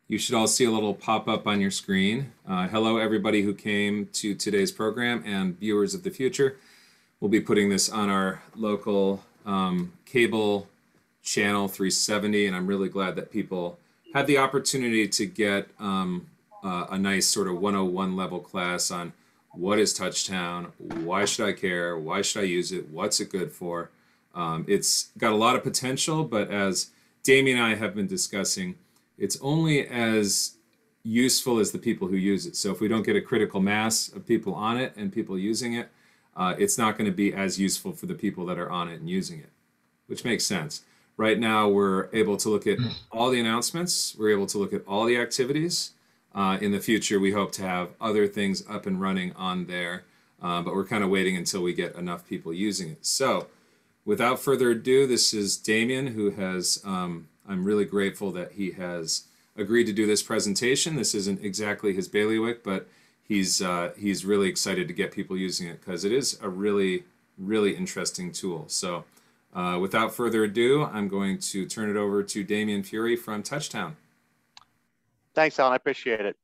You should all see a little pop-up on your screen. Hello, everybody who came to today's program and viewers of the future. We'll be putting this on our local cable channel 370, and I'm really glad that people had the opportunity to get a nice sort of 101 level class on what is Touchtown, why should I care, why should I use it, what's it good for. It's got a lot of potential, but as Damien and I have been discussing, it's only as useful as the people who use it. So if we don't get a critical mass of people on it and people using it, it's not going to be as useful for the people that are on it and using it, which makes sense. Right now, we're able to look at all the announcements. We're able to look at all the activities. In the future, we hope to have other things up and running on there, but we're kind of waiting until we get enough people using it. So without further ado, this is Damien, who has, I'm really grateful that he has agreed to do this presentation. This isn't exactly his bailiwick, but he's really excited to get people using it because it is a really, really interesting tool. So without further ado, I'm going to turn it over to Damien Furey from TouchTown. Thanks, Alan. I appreciate it.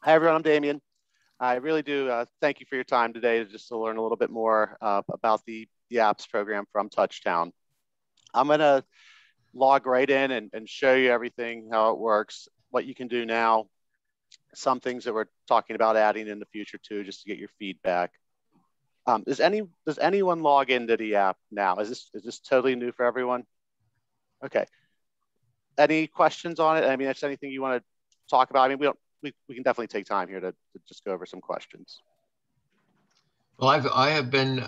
Hi, everyone. I'm Damien. I really do thank you for your time today just to learn a little bit more about the apps program from TouchTown. I'm going to log right in and show you everything, how it works, what you can do now, some things that we're talking about adding in the future too, just to get your feedback. Does anyone log into the app now? Is this totally new for everyone? Okay. Any questions on it? I mean, if there's anything you want to talk about, I mean, we can definitely take time here to just go over some questions. Well, I have been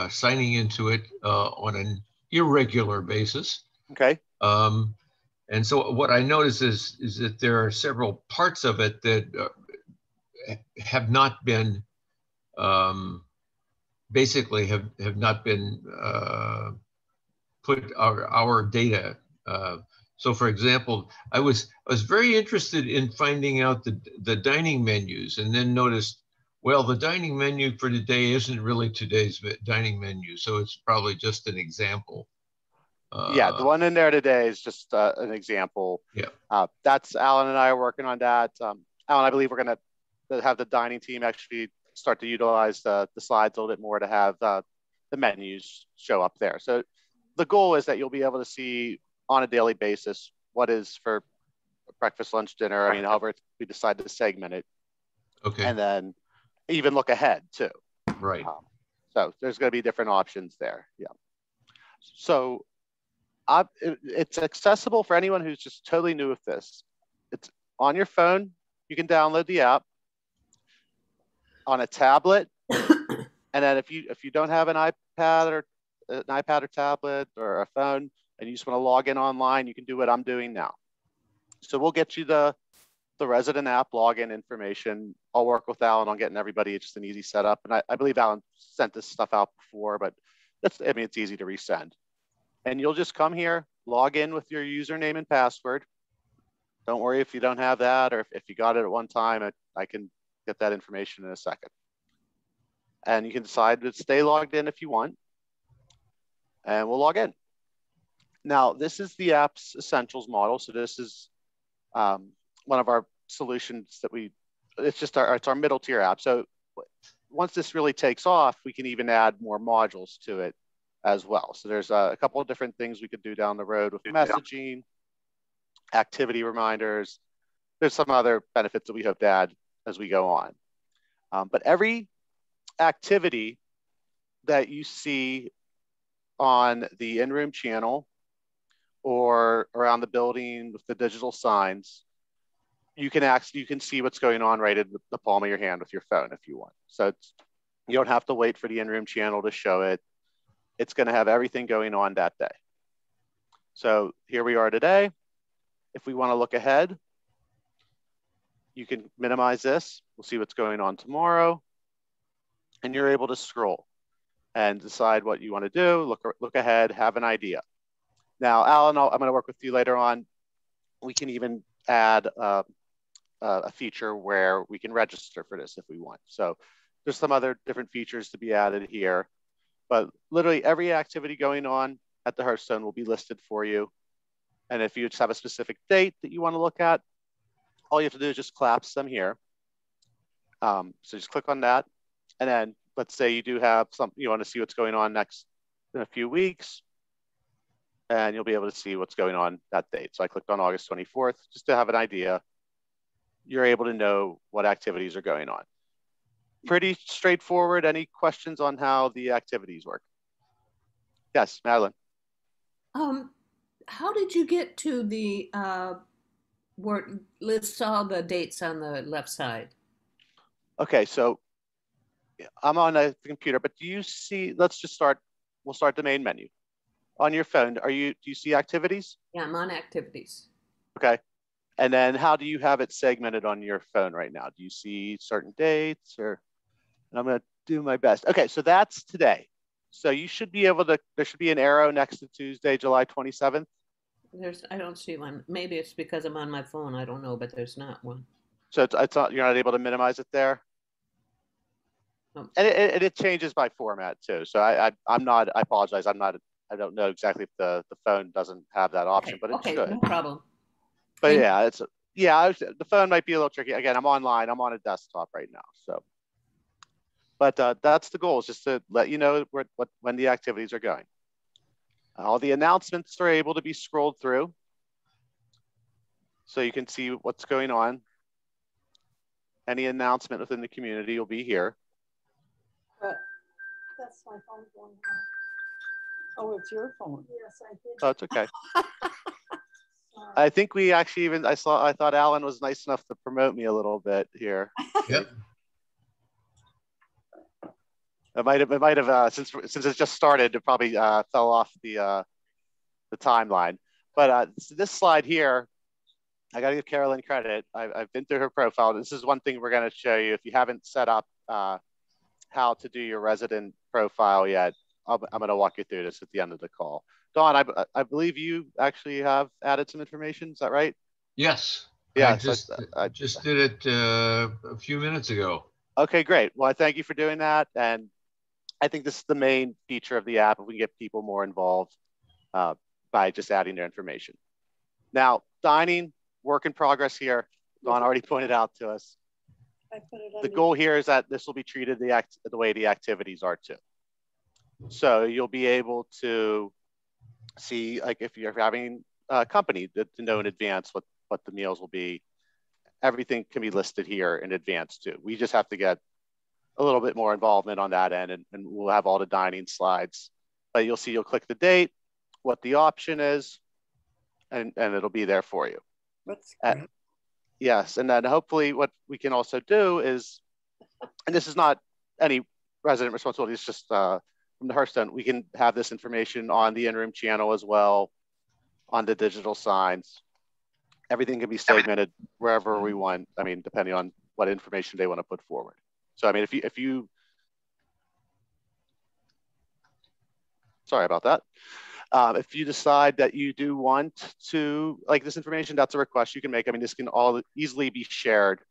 signing into it on an irregular basis. Okay. And so what I notice is that there are several parts of it that have not been basically have not been put our data. So, for example, I was very interested in finding out the dining menus, and then noticed, well, the dining menu for today isn't really today's dining menu, so it's probably just an example. Yeah, the one in there today is just an example. Yeah. That's Alan and I are working on that. Alan, I believe we're going to have the dining team actually start to utilize the slides a little bit more to have the menus show up there. So the goal is that you'll be able to see on a daily basis what is for breakfast, lunch, dinner. I mean, however we decide to segment it. Okay. And then even look ahead too. Right. So there's going to be different options there. Yeah. So it's accessible for anyone who's just totally new with this. It's on your phone. You can download the app on a tablet. And then if you don't have an iPad or tablet or a phone, and you just want to log in online, you can do what I'm doing now. So we'll get you the resident app login information. I'll work with Alan on getting everybody. It's just an easy setup. And I believe Alan sent this stuff out before, but it's easy to resend. And you'll just come here, log in with your username and password. Don't worry if you don't have that, or if you got it at one time, I can get that information in a second. And you can decide to stay logged in if you want. And we'll log in. Now, this is the app's essentials model. So this is one of our solutions that it's our middle tier app. So once this really takes off, we can even add more modules to it as well. So there's a couple of different things we could do down the road with messaging, activity reminders. There's some other benefits that we hope to add as we go on. But every activity that you see on the in-room channel or around the building with the digital signs, you can see what's going on right in the palm of your hand with your phone if you want. So you don't have to wait for the in-room channel to show it. It's going to have everything going on that day. So here we are today. If we want to look ahead, you can minimize this. We'll see what's going on tomorrow. And you're able to scroll and decide what you want to do, look ahead, have an idea. Now, Alan, I'm going to work with you later on. We can even add a feature where we can register for this if we want. So there's some other different features to be added here. But literally every activity going on at the Hearthstone will be listed for you. And if you just have a specific date that you want to look at, all you have to do is just collapse them here. So just click on that. And then let's say you do have something, you want to see what's going on next in a few weeks, and you'll be able to see what's going on that date. So I clicked on August 24th, just to have an idea. You're able to know what activities are going on. Pretty straightforward. Any questions on how the activities work? Yes, Madeline. How did you get to the where lists all the dates on the left side? Okay, so I'm on the computer, but do you see, let's just start, we'll start the main menu. On your phone, do you see activities? Yeah, I'm on activities. Okay. And then how do you have it segmented on your phone right now? Do you see certain dates or, and I'm gonna do my best. Okay, so that's today. So you should be able to, there should be an arrow next to Tuesday, July 27th. I don't see one. Maybe it's because I'm on my phone. I don't know, but there's not one. So it's not, you're not able to minimize it there? Oh. And it changes by format too. So I'm not, I apologize. I don't know exactly if the phone doesn't have that option, but it should. No problem. But yeah, the phone might be a little tricky. Again, I'm online. I'm on a desktop right now. So, but that's the goal, is just to let you know when the activities are going. All the announcements are able to be scrolled through, so you can see what's going on. Any announcement within the community will be here. That's my phone going on. Oh, it's your phone. Yes, I did. Oh, it's okay. I think we actually even, I thought Alan was nice enough to promote me a little bit here. Yep. It might have since it just started, it probably fell off the timeline. But this slide here, I got to give Carolyn credit. I've been through her profile. This is one thing we're going to show you if you haven't set up how to do your resident profile yet. I'm going to walk you through this at the end of the call. Dawn, I believe you actually have added some information. Is that right? Yes. Yeah. I just did it a few minutes ago. Okay, great. Well, I thank you for doing that. And I think this is the main feature of the app, if we can get people more involved by just adding their information. Now, dining, work in progress here. Dawn already pointed out to us. The goal here is that this will be treated the way the activities are too. So you'll be able to see, like if you're having a company, to know in advance what the meals will be. Everything can be listed here in advance too. We just have to get a little bit more involvement on that end, and we'll have all the dining slides. But you'll click the date, what the option is, and it'll be there for you. That's great. Yes, and then hopefully what we can also do is, and this is not any resident responsibility, it's just from the Hearthstone, we can have this information on the in-room channel as well, on the digital signs. Everything can be segmented wherever we want. I mean, depending on what information they want to put forward. So, I mean, if you sorry about that. If you decide that you do want to, like this information, that's a request you can make. I mean, this can all easily be shared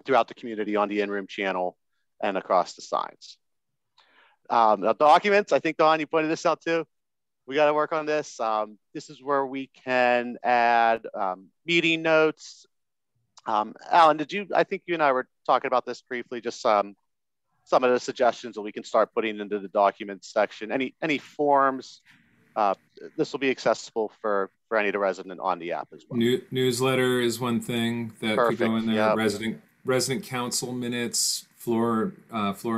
throughout the community on the in-room channel and across the signs. Now documents, I think, Dawn, you pointed this out too. We got to work on this. This is where we can add meeting notes. Alan, I think you and I were talking about this briefly, just some of the suggestions that we can start putting into the documents section. Any forms, this will be accessible for any of the resident on the app as well. Newsletter is one thing that could go in there. Yep. Resident council minutes, floor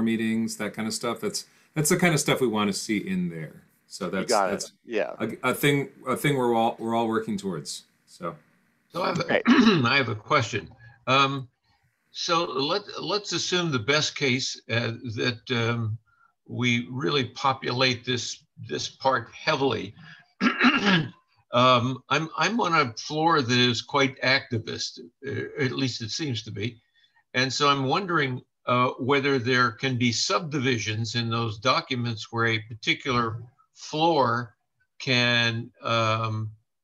meetings, that kind of stuff. That's the kind of stuff we want to see in there. So that's a thing we're all working towards. So I have a question. So let's assume the best case that we really populate this part heavily. I'm on a floor that is quite activist, at least it seems to be, and so I'm wondering whether there can be subdivisions in those documents where a particular floor can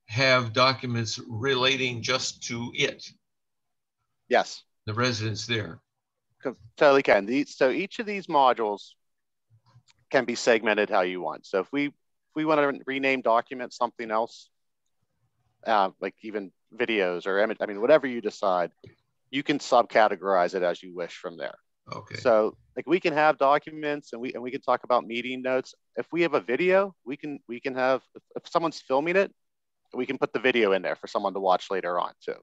have documents relating just to it. Yes. The residents there. Totally can. So each of these modules can be segmented how you want. So if we want to rename document something else, like even videos or image, I mean, whatever you decide, you can subcategorize it as you wish from there. Okay. So like we can have documents and we can talk about meeting notes. If we have a video, we can have, if someone's filming it, we can put the video in there for someone to watch later on too.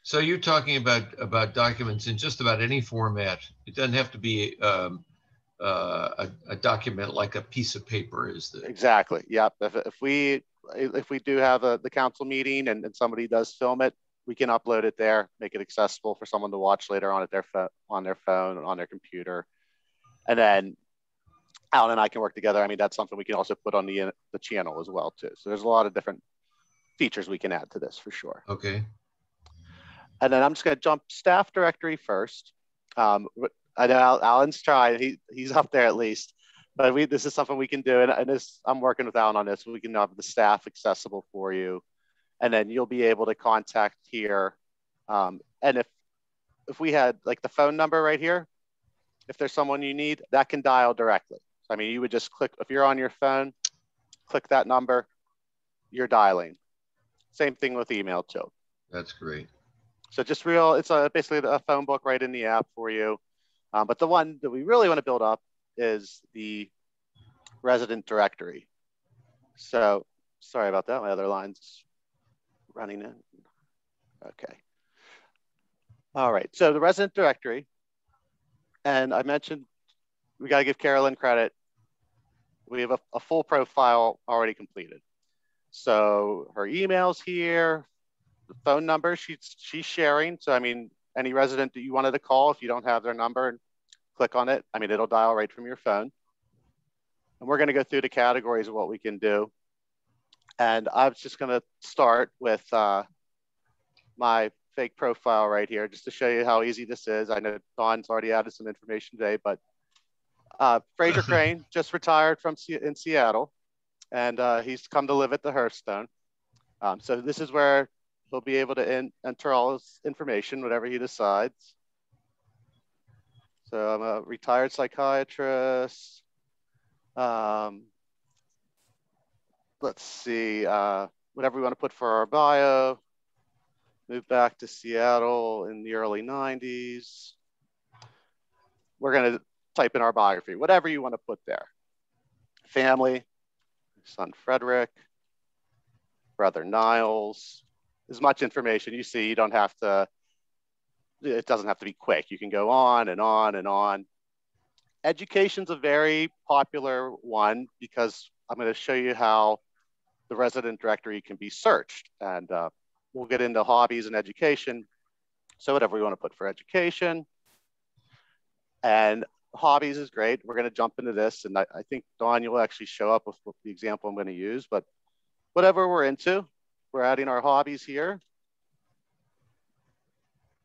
So you're talking about documents in just about any format. It doesn't have to be a document like a piece of paper is the. Exactly. Yep. If we do have the council meeting and somebody does film it, we can upload it there, make it accessible for someone to watch later on at their on their phone, on their computer. And then Alan and I can work together. I mean, that's something we can also put on the channel as well too. So there's a lot of different features we can add to this for sure. Okay. And then I'm just going to jump staff directory first. I know Alan's trying, he's up there at least, but this is something we can do. And this, I'm working with Alan on this. We can have the staff accessible for you. And then you'll be able to contact here. And if we had like the phone number right here, if there's someone you need, that can dial directly. So, I mean, you would just click, if you're on your phone, click that number, you're dialing. Same thing with email too. That's great. So just it's basically a phone book right in the app for you. But the one that we really want to build up is the resident directory. So sorry about that. My other line's running in. Okay. All right. So the resident directory, and I mentioned we got to give Carolyn credit. We have a full profile already completed. So her email's here, the phone number she's sharing. So I mean, any resident that you wanted to call, if you don't have their number, and click on it, I mean, it'll dial right from your phone. And we're going to go through the categories of what we can do. And I was just going to start with my fake profile right here, just to show you how easy this is. I know Dawn's already added some information today, but Fraser Crane just retired in Seattle, and he's come to live at the Hearthstone. So this is where he'll be able to enter all his information, whatever he decides. So I'm a retired psychiatrist. Let's see, whatever we want to put for our bio. Moved back to Seattle in the early 90s. We're going to type in our biography, whatever you want to put there. Family, son Frederick, brother Niles. As much information you see, you don't have to, it doesn't have to be quick. You can go on and on and on. Education's a very popular one because I'm going to show you how the resident directory can be searched. And we'll get into hobbies and education. So whatever we want to put for education. And hobbies is great. We're going to jump into this. And I think, Dawn, you'll actually show up with the example I'm going to use. But whatever we're into, we're adding our hobbies here.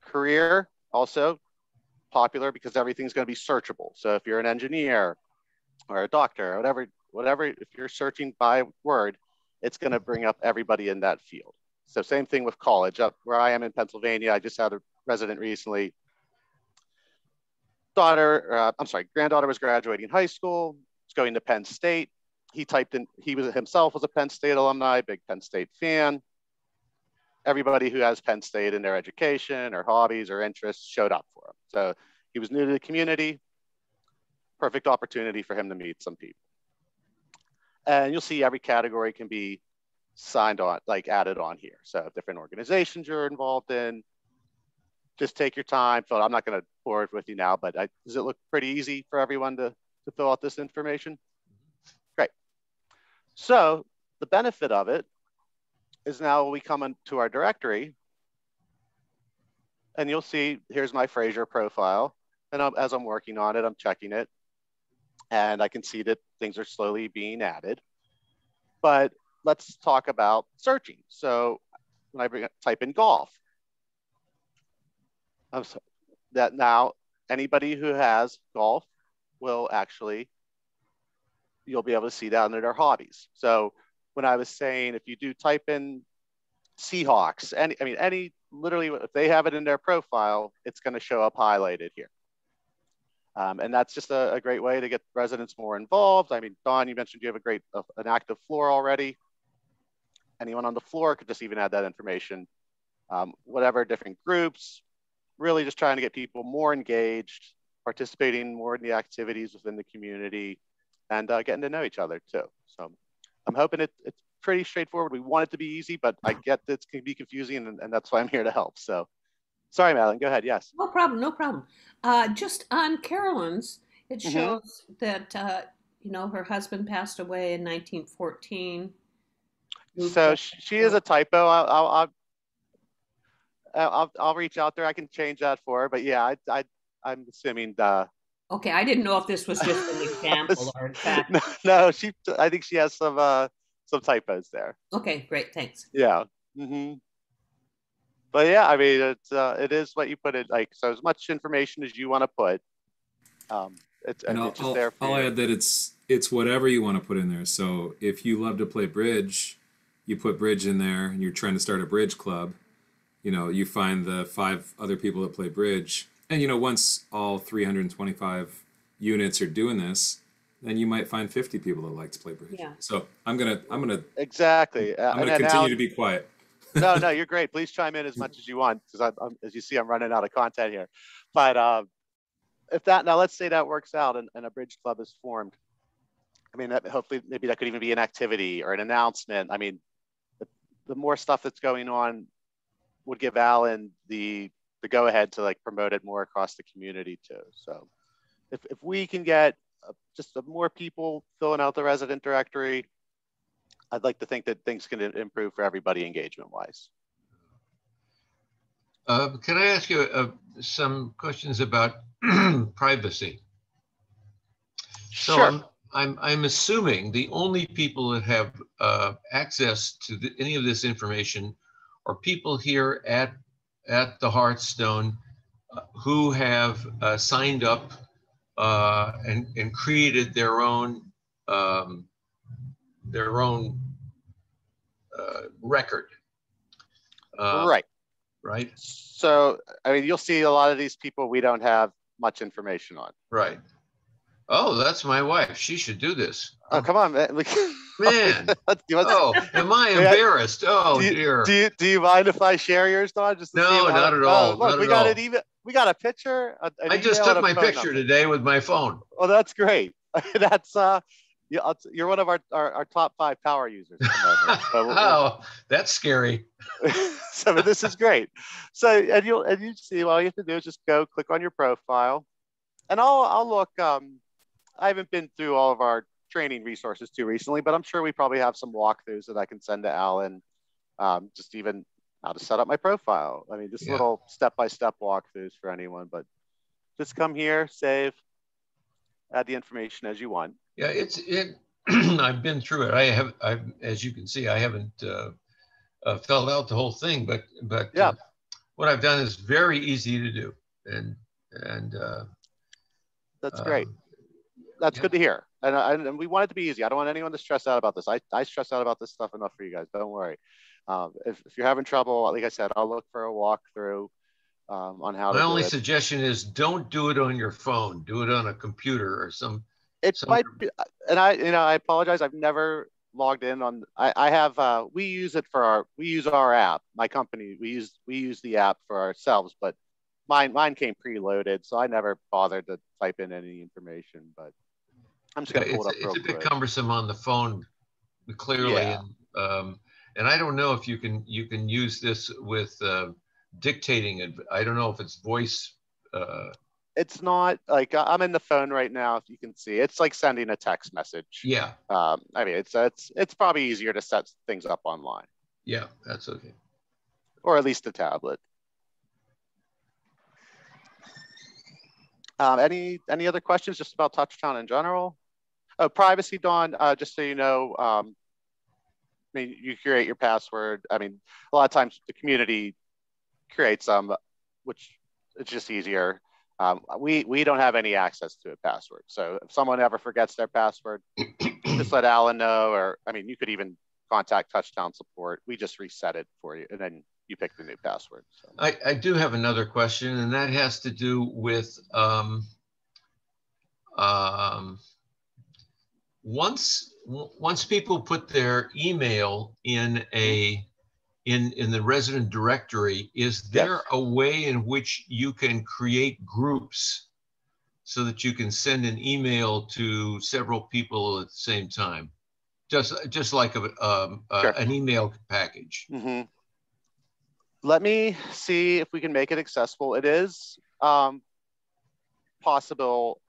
Career, also popular because everything's going to be searchable. So if you're an engineer or a doctor or whatever, if you're searching by word, it's going to bring up everybody in that field. So same thing with college. Up where I am in Pennsylvania, I just had a resident recently. Granddaughter was graduating high school, was going to Penn State. He typed in, he himself was a Penn State alumni, big Penn State fan. Everybody who has Penn State in their education or hobbies or interests showed up for him. So he was new to the community, perfect opportunity for him to meet some people. And you'll see every category can be signed on, like added on here. So different organizations you're involved in, just take your time. So I'm not going to bore it with you now, but does it look pretty easy for everyone to fill out this information? Great. So the benefit of it is now we come into our directory and you'll see, here's my Fraser profile. And as I'm working on it, I'm checking it. And I can see that things are slowly being added. But let's talk about searching. So when I type in golf, that now anybody who has golf will actually, you'll be able to see that under their hobbies. So when I was saying, if you do type in Seahawks, literally if they have it in their profile, it's going to show up highlighted here. And that's just a great way to get residents more involved. I mean, Dawn, you mentioned you have an active floor already. anyone on the floor could just even add that information. Whatever different groups, really just trying to get people more engaged, participating more in the activities within the community, and getting to know each other too. So I'm hoping it's pretty straightforward. We want it to be easy, but I get that it can be confusing, and that's why I'm here to help. So sorry, Madeline, go ahead. Yes. No problem, no problem. Just on Carolyn's, it shows that, her husband passed away in 1914. So she is a typo. I'll reach out there. I can change that for her. But yeah, I'm assuming Okay, I didn't know if this was just an example or in fact. No, I think she has some typos there. Okay, great, thanks. Yeah. But yeah, I mean, it is what you put in. Like, so as much information as you want to put, it's just there for I'll you. add that it's whatever you want to put in there. So if you love to play bridge, you put bridge in there, and you're trying to start a bridge club. You find the 5 other people that play bridge, and once all 325 units are doing this, then you might find 50 people that like to play bridge. Yeah. So I'm gonna Exactly. I'm gonna continue to be quiet. No, you're great. Please chime in as much as you want, because as you see, I'm running out of content here. But now let's say that works out and a bridge club is formed. I mean, hopefully maybe that could even be an activity or an announcement. I mean, the more stuff that's going on would give Alan the go ahead to like promote it more across the community too. So if we can get just more people filling out the resident directory, I'd like to think that things can improve for everybody engagement wise. Can I ask you some questions about privacy? Sure. So I'm assuming the only people that have access to any of this information are people here at the Hearthstone who have signed up and created their own record. Right. Right. So, I mean, you'll see a lot of these people we don't have much information on. Right. Oh, that's my wife. She should do this. Oh, come on, man. Man. Oh, am I embarrassed? Oh, dear. Do you mind if I share yours, Don? Just to No, see not at all. Look, we got a picture. I just took my picture today with my phone. Oh, that's great. That's you're one of our top 5 power users. Oh, that's scary. So this is great. So and you see, all you have to do is just go click on your profile, and I'll look. I haven't been through all of our training resources too recently, but I'm sure we probably have some walkthroughs that I can send to Alan, just even how to set up my profile. I mean, just little step-by-step walkthroughs for anyone, but just come here, save, add the information as you want. Yeah, I've been through it. I've as you can see, I haven't filled out the whole thing, but yeah, what I've done is very easy to do, and that's great. That's good to hear. And we want it to be easy. I don't want anyone to stress out about this. I stress out about this stuff enough for you guys. Don't worry. If you're having trouble, like I said, I'll look for a walkthrough on how to do it. My only suggestion is don't do it on your phone. Do it on a computer or some. It might be, and I apologize. I've never logged in on. I have. We use our app. My company. We use the app for ourselves, but mine came preloaded, so I never bothered to type in any information. But I'm just gonna pull it up real quick. It's a bit cumbersome on the phone, clearly, yeah. And I don't know if you can use this with dictating it. I don't know if it's voice. It's not like I'm in the phone right now. If you can see, it's like sending a text message. Yeah. I mean, it's probably easier to set things up online. Yeah, that's okay. Or at least a tablet. Any other questions just about TouchTown in general? Oh, privacy, Dawn. Just so you know, I mean, you create your password. I mean, a lot of times the community creates some, which it's just easier. We don't have any access to a password. So if someone ever forgets their password, just let Alan know, or I mean, you could even contact TouchTown support. We just reset it for you, and then you pick the new password. So. I do have another question, and that has to do with once once people put their email in the resident directory, is there a way in which you can create groups so that you can send an email to several people at the same time? Just like an email package. Mm-hmm. Let me see if we can make it accessible. It is possible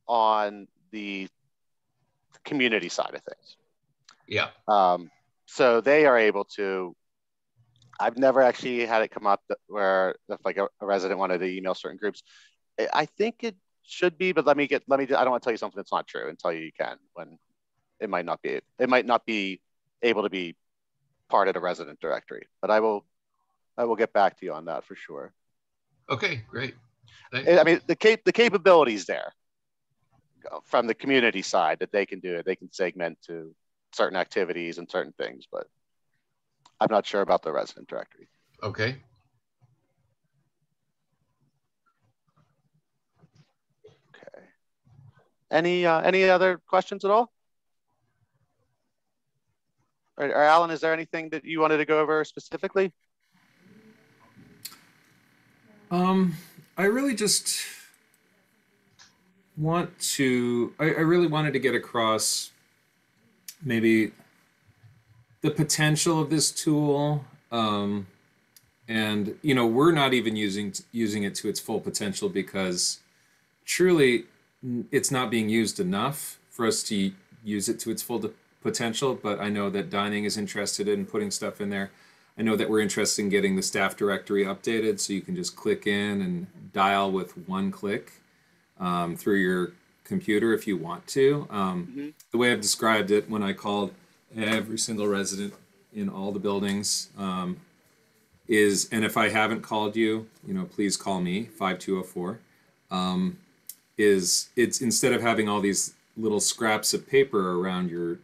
on the community side of things. Yeah. So they are able to. I've never actually had it come up where if like a resident wanted to email certain groups. I think it I don't want to tell you something that's not true and tell you can when it might not be able to be part of the resident directory. But I will get back to you on that for sure. Okay, great. Thanks. I mean, the capabilities there from the community side that they can do it. They can segment to certain activities and certain things, but I'm not sure about the resident directory. Okay. Okay. Any other questions at all? Or Alan, is there anything that you wanted to go over specifically? I really just I really wanted to get across maybe the potential of this tool. And, we're not even using it to its full potential because truly it's not being used enough for us to use it to its full potential. But I know that dining is interested in putting stuff in there. I know that we're interested in getting the staff directory updated so you can just click in and dial with one click through your computer if you want to. The way I've described it when I called every single resident in all the buildings is, and if I haven't called you, please call me, 5204, it's instead of having all these little scraps of paper around your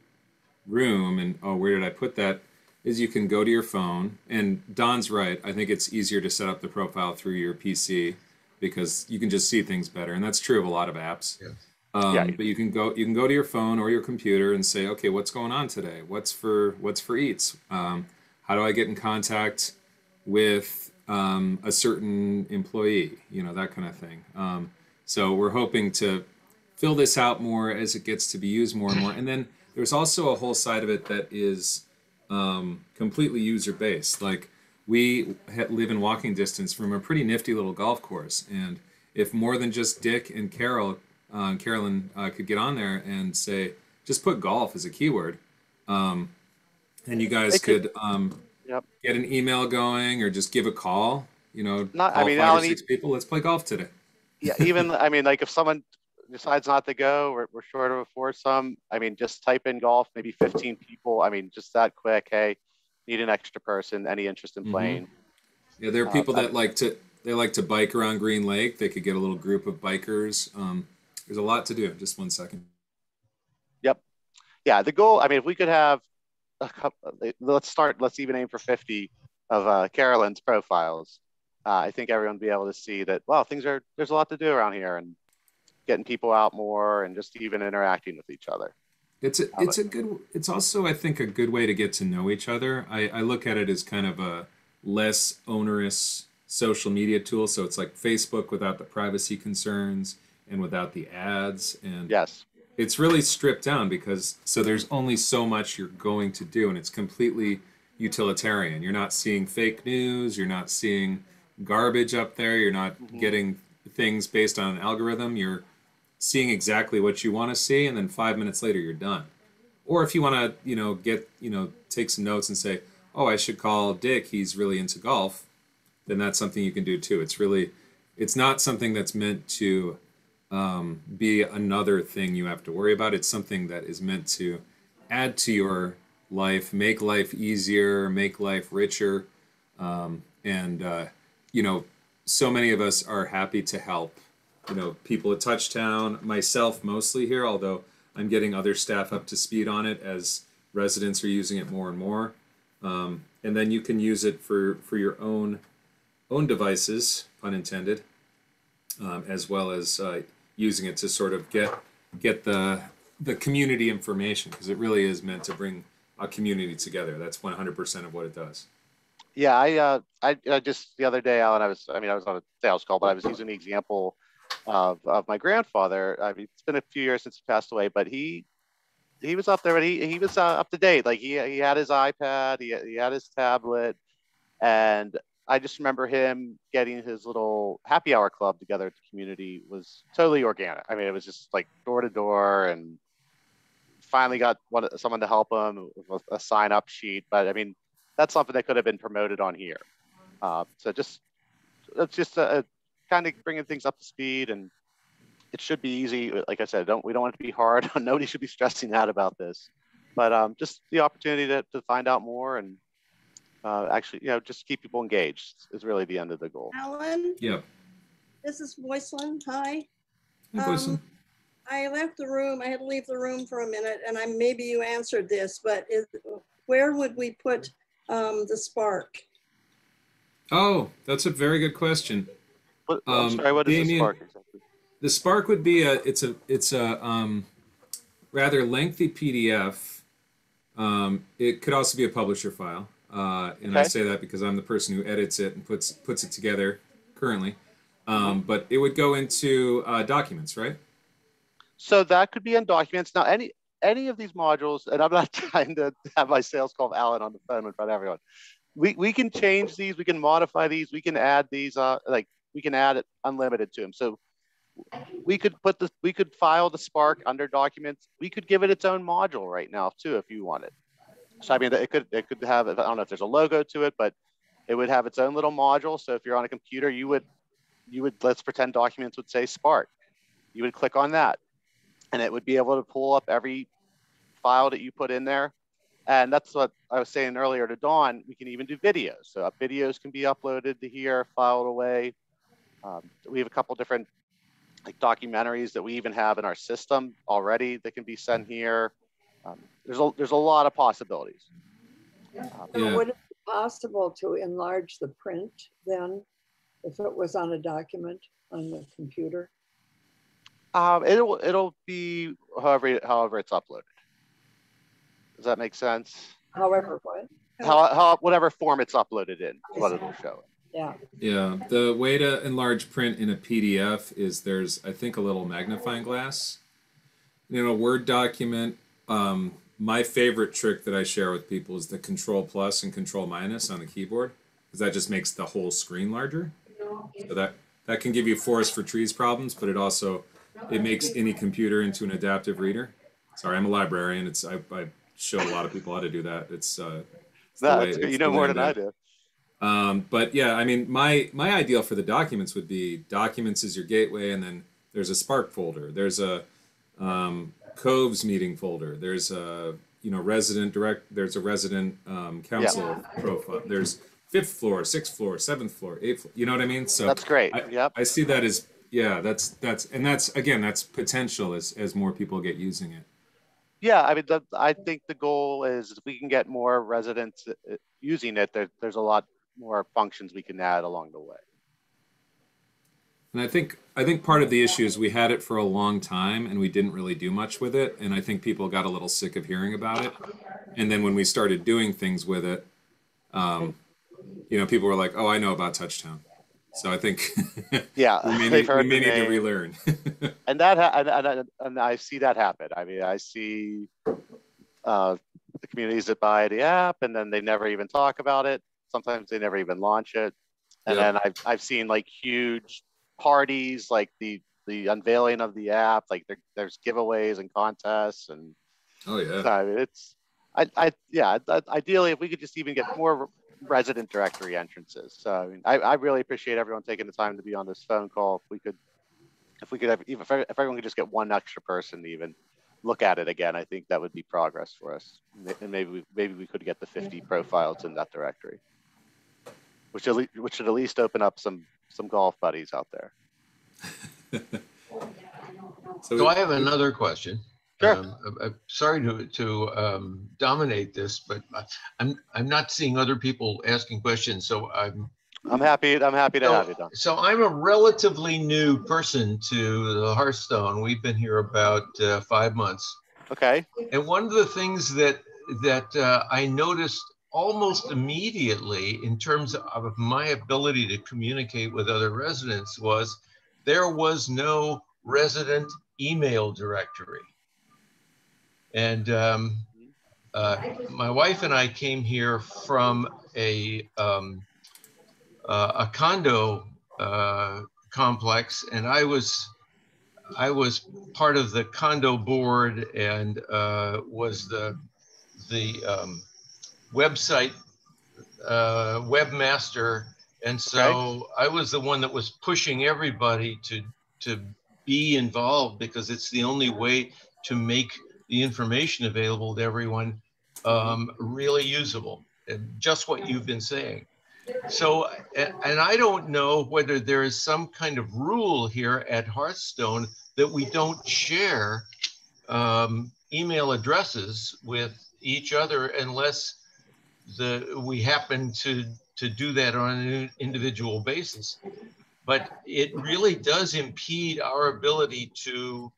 room and, oh, where did I put that? Is you can go to your phone, and Don's right. I think it's easier to set up the profile through your PC because you can just see things better, and that's true of a lot of apps. Yeah. But you can go to your phone or your computer and say, okay, what's going on today? What's for eats? How do I get in contact with a certain employee? That kind of thing. So we're hoping to fill this out more as it gets to be used more and more. And then there's also a whole side of it that is completely user-based. Like we live in walking distance from a pretty nifty little golf course, and if more than just Dick and Carolyn could get on there and say, just put golf as a keyword, and you guys could get an email going or just give a call. Call 5 or 6 people. Let's play golf today. Yeah, even like if someone decides not to go, we're short of a foursome. Just type in golf, maybe 15 people. Just that quick. Hey, need an extra person. Any interest in playing? Yeah, there are people that like to bike around Green Lake. They could get a little group of bikers. There's a lot to do. Just 1 second. Yep. Yeah, the goal. If we could have a couple. Let's even aim for 50 of Carolyn's profiles. I think everyone will be able to see that. Wow, there's a lot to do around here, and getting people out more and just even interacting with each other. It's also, I think, a good way to get to know each other. I look at it as kind of a less onerous social media tool. So it's like Facebook without the privacy concerns and without the ads. And yes, it's really stripped down so there's only so much you're going to do, and it's completely utilitarian. You're not seeing fake news. You're not seeing garbage up there. You're not getting things based on an algorithm. You're seeing exactly what you want to see, and then 5 minutes later you're done. Or if you want to, take some notes and say, oh, I should call Dick, he's really into golf, then that's something you can do too. It's not something that's meant to be another thing you have to worry about. It's something that is meant to add to your life, make life easier, make life richer. So many of us are happy to help. People at TouchTown, myself mostly here, although I'm getting other staff up to speed on it as residents are using it more and more. And then you can use it for your own devices, pun intended, as well as using it to sort of get the the community information, because it really is meant to bring a community together. That's 100% of what it does. Yeah, I just the other day, Alan, I was on a sales call, but I was using the example of my grandfather. I mean, it's been a few years since he passed away, but he was up there, and he was up to date. Like he had his iPad, he had his tablet, and I just remember him getting his little happy hour club together at the community was totally organic. I mean, it was just like door to door, and finally got someone to help him with a sign up sheet. But I mean, that's something that could have been promoted on here. So it's just kind of bringing things up to speed, and it should be easy. Like I said, we don't want it to be hard. Nobody should be stressing out about this, but just the opportunity to find out more and actually, just keep people engaged is really the end of the goal. Alan? Yeah. This is Boycelyn. Hi. Hey, Boycelyn. I left the room. I had to leave the room for a minute, and maybe you answered this, but where would we put the Spark? Oh, that's a very good question. I'm sorry, what is Damien, the Spark exactly? The Spark would be it's a rather lengthy PDF. It could also be a publisher file, and I say that because I'm the person who edits it and puts it together currently. But it would go into documents, right? So that could be in documents. Now, any of these modules, and I'm not trying to have my sales call of Alan on the phone in front of everyone. We can change these, we can modify these, we can add these, we can add it unlimited to them. So we could file the Spark under documents. We could give it its own module right now too, if you wanted. So I mean, it could have, I don't know if there's a logo to it, but it would have its own little module. So if you're on a computer, you would, let's pretend documents would say Spark. You would click on that, and it would be able to pull up every file that you put in there. And that's what I was saying earlier to Dawn. We can even do videos. So videos can be uploaded to here, filed away. We have a couple different documentaries that we even have in our system already that can be sent here. There's a lot of possibilities. So would it be possible to enlarge the print then, if it was on a document on the computer? It'll be however it's uploaded. Does that make sense? However, what? How whatever form it's uploaded in is what it'll show. Yeah. Yeah. The way to enlarge print in a PDF is there's, I think, a little magnifying glass. In a Word document, my favorite trick that I share with people is the Control plus and Control minus on the keyboard, because that just makes the whole screen larger. So that can give you forest for trees problems, but it makes any computer into an adaptive reader. Sorry, I'm a librarian. I show a lot of people how to do that. It's you know more than I do. But yeah, I mean, my ideal for the documents would be documents is your gateway, and then there's a Spark folder. There's a Coves meeting folder. There's a there's a resident council profile. There's 5th floor, 6th floor, 7th floor, 8th floor. You know what I mean? So that's great. I see that as that's potential as more people get using it. Yeah, I mean, I think the goal is if we can get more residents using it, there's a lot more functions we can add along the way. And I think part of the issue is we had it for a long time and we didn't really do much with it, and I think people got a little sick of hearing about it. And then when we started doing things with it, people were like, "Oh, I know about TouchTown." So I think we may need to relearn. and I see that happen. I mean, I see the communities that buy the app and then they never even talk about it. Sometimes they never even launch it. And then I've seen huge parties, like the unveiling of the app, there's giveaways and contests, and I mean, ideally if we could just even get more resident directory entrances. So I mean, I really appreciate everyone taking the time to be on this phone call. If everyone could just get one extra person to even look at it again, I think that would be progress for us. And maybe we could get the 50 profiles in that directory, which should at least open up some golf buddies out there. So I have another question. Sure. I'm sorry to dominate this, but I'm not seeing other people asking questions, so I'm happy to have you, Don. So I'm a relatively new person to the Hearthstone. We've been here about 5 months. Okay. And one of the things that I noticed almost immediately in terms of my ability to communicate with other residents was there was no resident email directory. And my wife and I came here from a condo complex, and I was part of the condo board and was the website webmaster, and so I was the one that was pushing everybody to be involved, because it's the only way to make the information available to everyone really usable, and just what you've been saying. So, and I don't know whether there is some kind of rule here at Hearthstone that we don't share email addresses with each other unless we happen to do that on an individual basis. But it really does impede our ability to,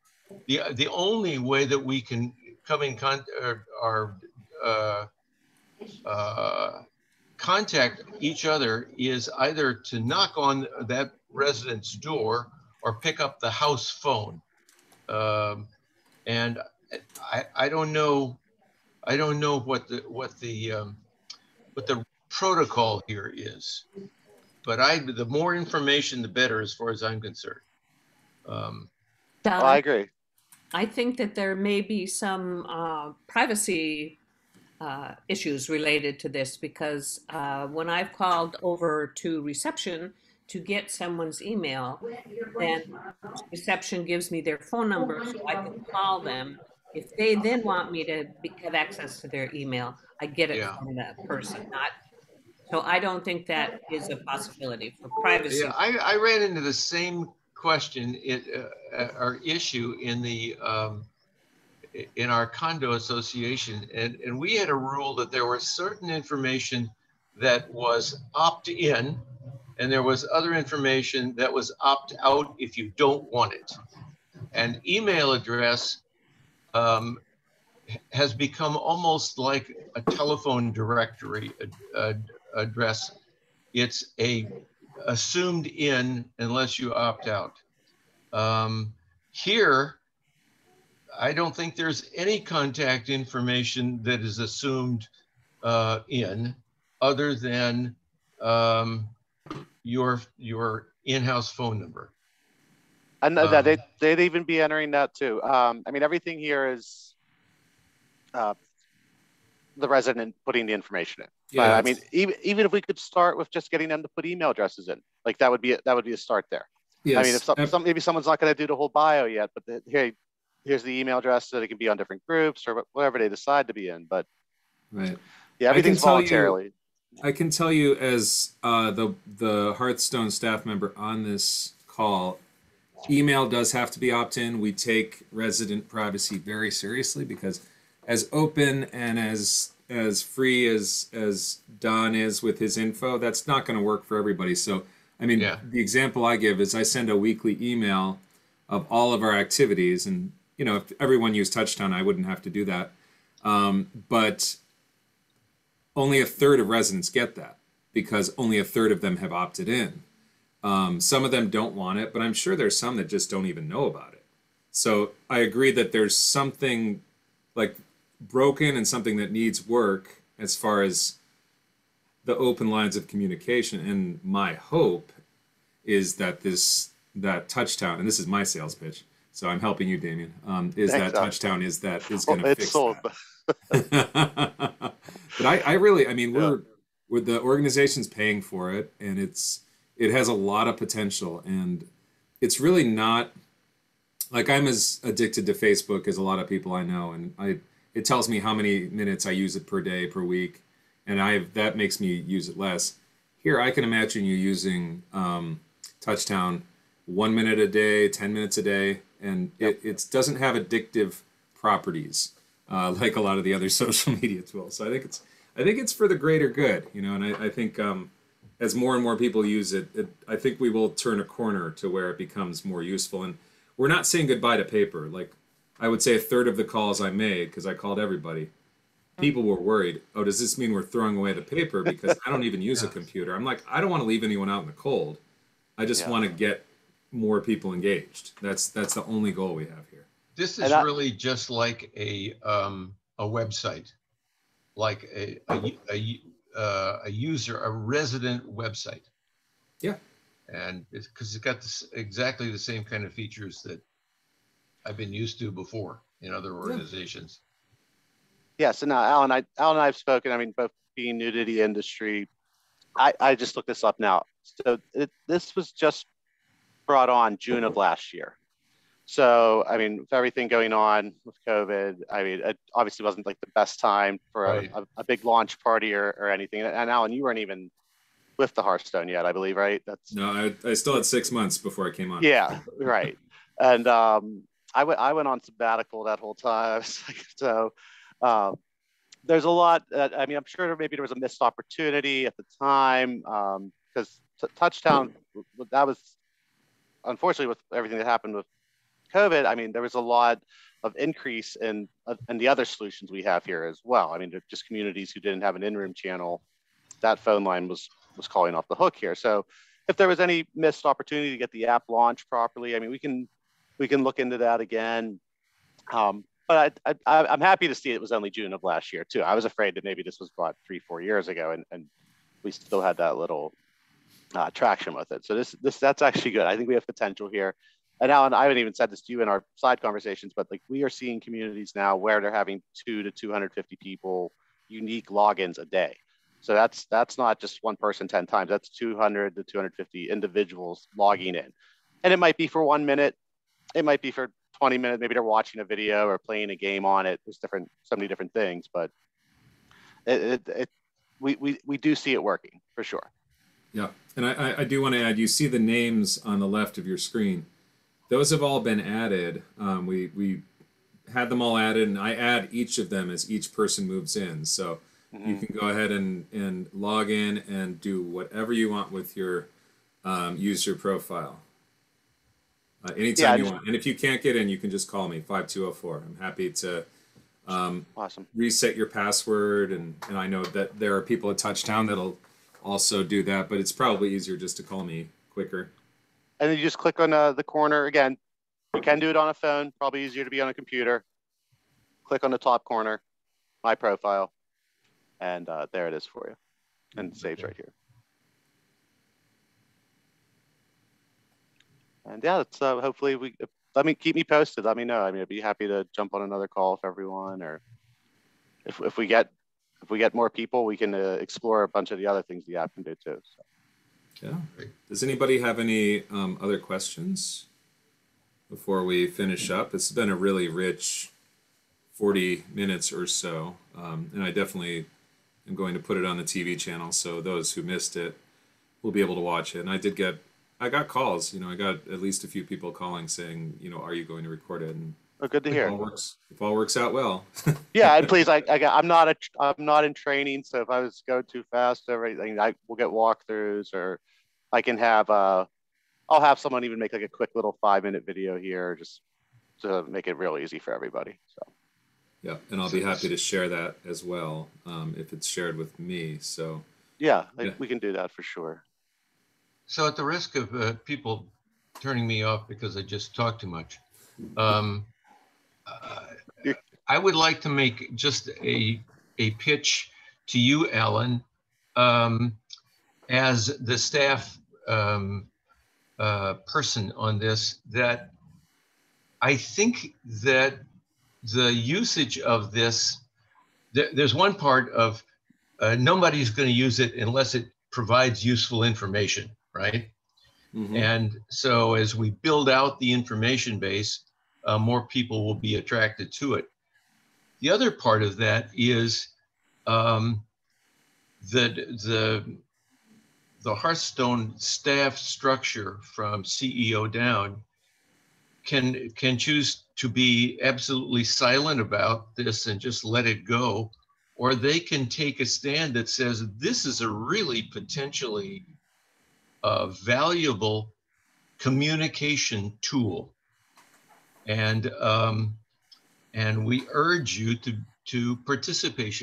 the only way that we can come in contact each other is either to knock on that resident's door or pick up the house phone. And I don't know what the protocol here is, but the more information, the better, as far as I'm concerned. Don, I agree. I think that there may be some privacy issues related to this, because when I've called over to reception to get someone's email, then reception gives me their phone number so I can call them. If they then want me to have access to their email, I get it from that person. So I don't think that is a possibility for privacy. Yeah, I ran into the same question or issue in our condo association, and we had a rule that there was certain information that was opt-in, and there was other information that was opt-out if you don't want it. And email address has become almost like a telephone directory address. It's a assumed in unless you opt out. Here, I don't think there's any contact information that is assumed in, other than your in-house phone number. And that they'd even be entering that too. I mean, everything here is the resident putting the information in. Yeah, I mean, even if we could start with just getting them to put email addresses in, like that would be a start there. Yes. I mean, if maybe someone's not going to do the whole bio yet, but here's the email address, so they can be on different groups or whatever they decide to be in. But right, yeah, everything's voluntarily. I can tell you, as the Hearthstone staff member on this call, email does have to be opt-in. We take resident privacy very seriously, because as open and as free as Don is with his info, that's not going to work for everybody. So, I mean, the example I give is I send a weekly email of all of our activities, and if everyone used TouchTown, I wouldn't have to do that. But only a third of residents get that, because only a third of them have opted in. Some of them don't want it, but I'm sure there's some that just don't even know about it. So I agree that there's something like broken and something that needs work as far as the open lines of communication. And my hope is that that TouchTown, and this is my sales pitch, so I'm helping you, Damien, TouchTown is going to fix that. But I really, I mean, we're the organization's paying for it, and it has a lot of potential, and it's really not like I'm as addicted to Facebook as a lot of people I know, and it tells me how many minutes I use it per day, per week, and that makes me use it less. Here, I can imagine you using TouchTown 1 minute a day, 10 minutes a day, and it doesn't have addictive properties like a lot of the other social media tools. So I think it's for the greater good, and I think as more and more people use it, I think we will turn a corner to where it becomes more useful. And we're not saying goodbye to paper. Like, I would say a third of the calls I made, because I called everybody, people were worried, oh, does this mean we're throwing away the paper? Because I don't even use a computer. I'm like, I don't want to leave anyone out in the cold. I just want to get more people engaged. That's the only goal we have here. This is really just like a website, like a user, a resident website. Yeah. And because it's got exactly the same kind of features that I've been used to before in other organizations. Yeah. So now Alan and I have spoken, I mean, both being new to the industry, I just looked this up now. So this was just brought on June of last year. So, I mean, with everything going on with COVID, I mean, it obviously wasn't like the best time for a big launch party or anything. And Alan, you weren't even with the Hearthstone yet, I believe, right? No, I still had 6 months before I came on. Yeah, right. And I went on sabbatical that whole time. So there's a lot. I mean, I'm sure maybe there was a missed opportunity at the time because TouchTown, that was unfortunately with everything that happened with COVID. I mean, there was a lot of increase in the other solutions we have here as well. I mean, just communities who didn't have an in-room channel, that phone line was calling off the hook here. So if there was any missed opportunity to get the app launched properly, I mean, we can look into that again. But I'm happy to see it was only June of last year too. I was afraid that maybe this was brought 3-4 years ago, and we still had that little traction with it. So that's actually good. I think we have potential here. And Alan, I haven't even said this to you in our side conversations, but like we are seeing communities now where they're having 200 to 250 people unique logins a day. So that's not just one person 10 times. That's 200 to 250 individuals logging in, and it might be for 1 minute, it might be for 20 minutes. Maybe they're watching a video or playing a game on it. There's so many different things, but we do see it working for sure. Yeah, and I do want to add, you see the names on the left of your screen. Those have all been added. We had them all added, and I add each of them as each person moves in. So you can go ahead and log in and do whatever you want with your user profile. Anytime you want. And if you can't get in, you can just call me, 5204. I'm happy to awesome. Reset your password. And I know that there are people at TouchTown that'll also do that, but it's probably easier just to call me quicker. And then you just click on the corner. Again, you can do it on a phone, probably easier to be on a computer. Click on the top corner, my profile, and there it is for you. And it saves right here. And yeah, it's hopefully keep me posted. Let me know. I mean, I'd be happy to jump on another call with everyone, or if we get more people, we can explore a bunch of the other things the app can do too. So. Yeah. Does anybody have any other questions before we finish up? It's been a really rich 40 minutes or so, and I definitely am going to put it on the TV channel so those who missed it will be able to watch it. And I got calls. I got at least a few people calling saying, are you going to record it? And good to hear. If all works out well. Yeah, and please, I'm not in training, so if I was go too fast, everything, we'll get walkthroughs, or I can have I'll have someone even make like a quick little 5-minute video here just to make it real easy for everybody. So. Yeah, and I'll be happy to share that as well if it's shared with me. So. Yeah, we can do that for sure. So at the risk of people turning me off because I just talk too much, I would like to make just a pitch to you, Alan, as the staff person on this, that I think that the usage of this, there's one part of nobody's going to use it unless it provides useful information, right? Mm-hmm. And so as we build out the information base, more people will be attracted to it. The other part of that is the Hearthstone staff structure from CEO down can choose to be absolutely silent about this and just let it go, or they can take a stand that says this is a really potentially valuable communication tool. And and we urge you to participate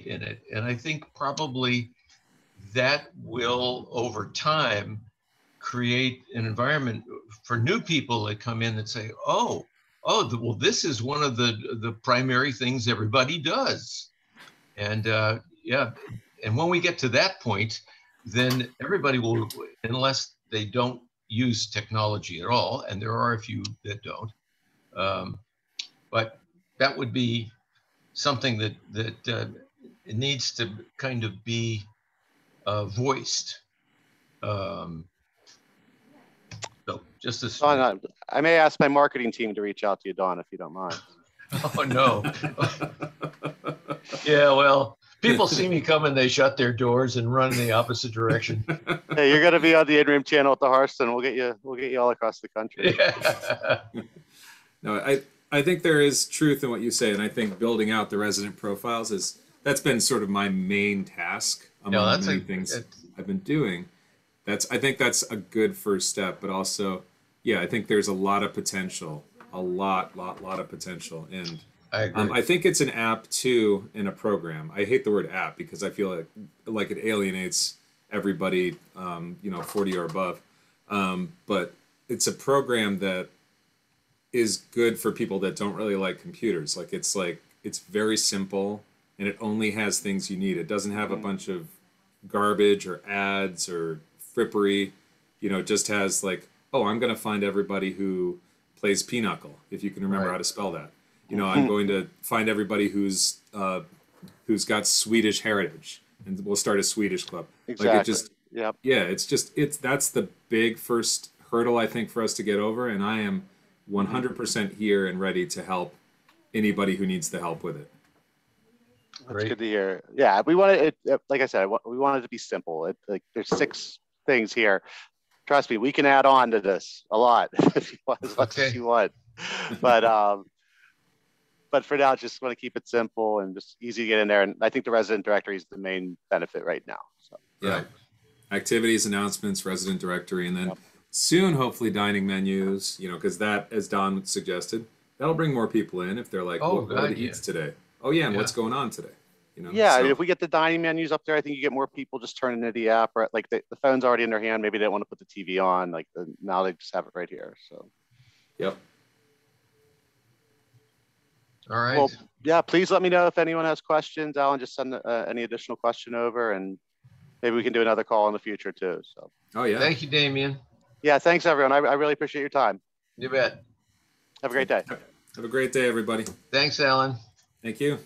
in it. And I think probably that will, over time, create an environment for new people that come in that say, oh, well, this is one of the primary things everybody does. And yeah, and when we get to that point, then everybody will, unless they don't use technology at all, and there are a few that don't, but that would be something that it needs to kind of be voiced. So just as Don, I may ask my marketing team to reach out to you, Don, if you don't mind. oh no. Yeah, well, people see me coming, they shut their doors and run in the opposite direction. Hey, you're gonna be on the in-room channel at the Hearthstone. We'll get you all across the country. Yeah. No, I think there is truth in what you say, and I think building out the resident profiles that's been sort of my main task among the many things I've been doing. I think that's a good first step, but also, yeah, I think there's a lot of potential, a lot of potential, and I agree. I think it's an app too in a program. I hate the word app because I feel like it alienates everybody, 40 or above. But it's a program that is good for people that don't really like computers. It's very simple and it only has things you need. It doesn't have a bunch of garbage or ads or frippery. It just has I'm going to find everybody who plays Pinochle, if you can remember how to spell that. I'm going to find everybody who's got Swedish heritage, and we'll start a Swedish club. Exactly. That's the big first hurdle I think for us to get over, and I am 100% here and ready to help anybody who needs the help with it. That's good to hear. Yeah, we want it. Like I said, we want it to be simple. There's 6 things here. Trust me, we can add on to this a lot if you want, as much as you want. But for now, just want to keep it simple and just easy to get in there. And I think the resident directory is the main benefit right now. So yeah, activities, announcements, resident directory, and then soon, hopefully, dining menus. Because that, as Don suggested, that'll bring more people in if they're like, what are the eats today? Oh yeah, and what's going on today? Yeah, if we get the dining menus up there, I think you get more people just turning into the app. Right, the phone's already in their hand. Maybe they don't want to put the TV on. Now they just have it right here. So. Yep. All right. Well, yeah, please let me know if anyone has questions. Alan, just send any additional question over, and maybe we can do another call in the future too. So. Oh yeah. Thank you, Damien. Yeah, thanks everyone. I really appreciate your time. You bet. Have a great day. Have a great day, everybody. Thanks, Alan. Thank you.